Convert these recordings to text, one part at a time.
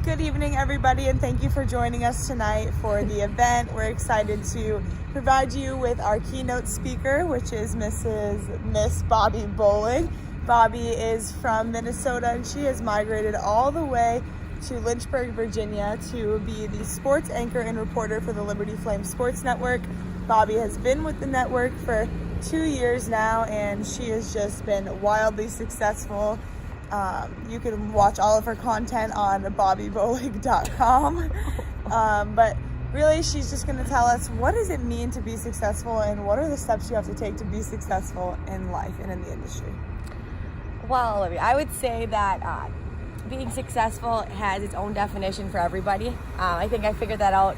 Good evening, everybody, and thank you for joining us tonight for the event. We're excited to provide you with our keynote speaker, which is Miss Bobby Bowling. Bobby is from Minnesota, and she has migrated all the way to Lynchburg, Virginia to be the sports anchor and reporter for the Liberty Flame Sports Network. Bobby has been with the network for 2 years now, and she has just been wildly successful. You can watch all of her content on bobbybowling.com. But really, she's just going to tell us, what does it mean to be successful, and what are the steps you have to take to be successful in life and in the industry? Well, Olivia, I would say that being successful has its own definition for everybody. I think I figured that out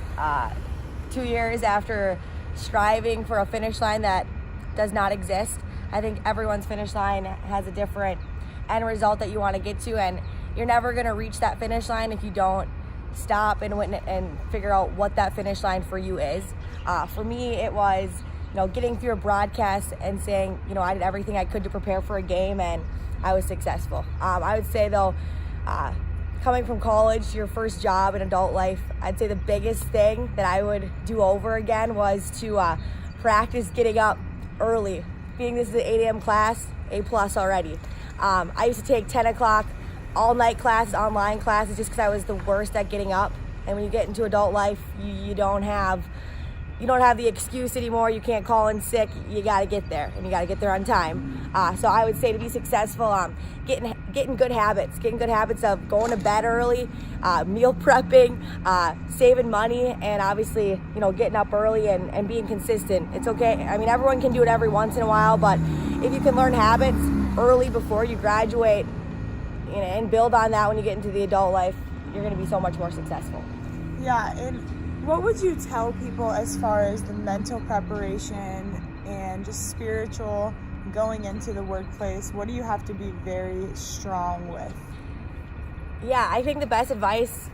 2 years after striving for a finish line that does not exist. I think everyone's finish line has a different end result that you want to get to, and you're never going to reach that finish line if you don't stop and figure out what that finish line for you is. For me, it was getting through a broadcast and saying I did everything I could to prepare for a game, and I was successful. I would say though, coming from college to your first job in adult life, I'd say the biggest thing that I would do over again was to practice getting up early. Being this is an 8 a.m. class, A+ already. I used to take 10 o'clock all-night classes, online classes, just because I was the worst at getting up. And when you get into adult life, you don't have the excuse anymore. You can't call in sick. You got to get there, and you got to get there on time. So I would say to be successful, getting good habits of going to bed early, meal prepping, saving money, and obviously getting up early and being consistent. It's okay. I mean, everyone can do it every once in a while, but if you can learn habits early before you graduate, and build on that when you get into the adult life, you're going to be so much more successful. Yeah, and what would you tell people as far as the mental preparation and just spiritual going into the workplace? What do you have to be very strong with? Yeah, I think the best advice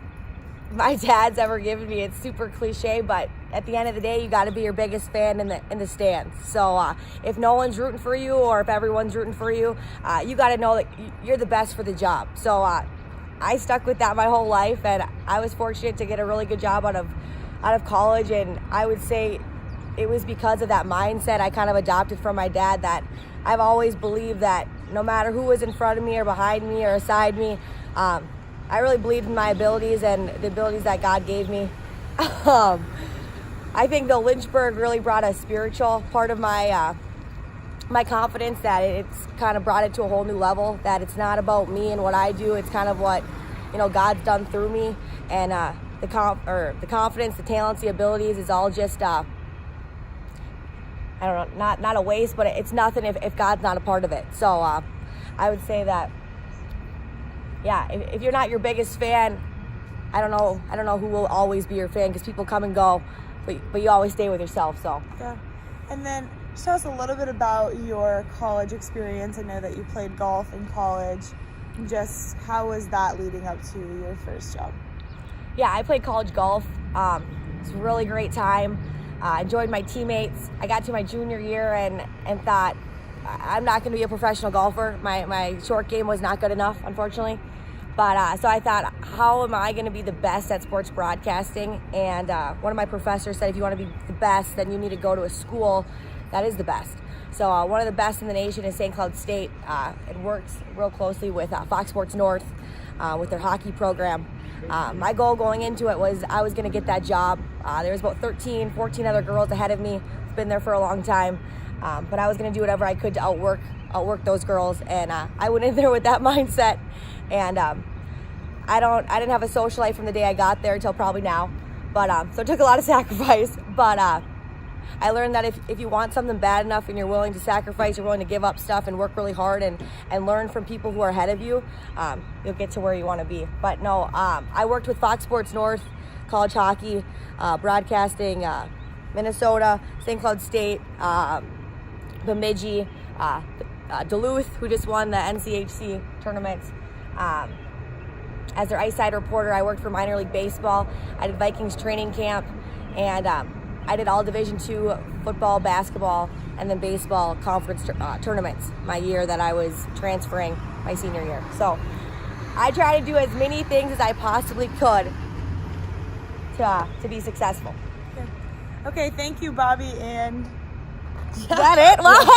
my dad's ever given me, it's super cliche, but at the end of the day, you got to be your biggest fan in the stands. So if no one's rooting for you, or if everyone's rooting for you, you got to know that you're the best for the job. So I stuck with that my whole life, and I was fortunate to get a really good job out of college, and I would say it was because of that mindset I kind of adopted from my dad, that I've always believed that no matter who was in front of me or behind me or beside me, I really believed in my abilities and the abilities that God gave me. I think the Lynchburg really brought a spiritual part of my confidence, that it's kind of brought it to a whole new level, that it's not about me and what I do, it's kind of what God's done through me, and the confidence, the talents, the abilities is all just I don't know, not a waste, but it's nothing if God's not a part of it. So I would say that, yeah, if you're not your biggest fan, I don't know who will always be your fan, because people come and go, but you always stay with yourself. So yeah. And then just tell us a little bit about your college experience. I know that you played golf in college. Just how was that leading up to your first job? Yeah, I played college golf. It's a really great time. Enjoyed my teammates. I got to my junior year and thought, I'm not going to be a professional golfer. My short game was not good enough, unfortunately. But so I thought, how am I going to be the best at sports broadcasting? And one of my professors said, if you want to be the best, then you need to go to a school that is the best. So one of the best in the nation is St. Cloud State. It works real closely with Fox Sports North with their hockey program. My goal going into it was I was going to get that job. There was about 13, 14 other girls ahead of me. Been there for a long time. But I was going to do whatever I could to outwork those girls. And I went in there with that mindset. And I didn't have a social life from the day I got there until probably now. But so it took a lot of sacrifice. But I learned that if you want something bad enough and you're willing to sacrifice, you're willing to give up stuff and work really hard and learn from people who are ahead of you, you'll get to where you want to be. But no, I worked with Fox Sports North, college hockey, broadcasting, Minnesota, St. Cloud State, Bemidji, Duluth, who just won the NCHC tournaments. As their ice side reporter, I worked for minor league baseball. I did Vikings training camp, and I did all Division II football, basketball, and then baseball conference tournaments my year that I was transferring my senior year. So I try to do as many things as I possibly could to be successful. Okay, thank you, Bobby, and Is that it? Wow.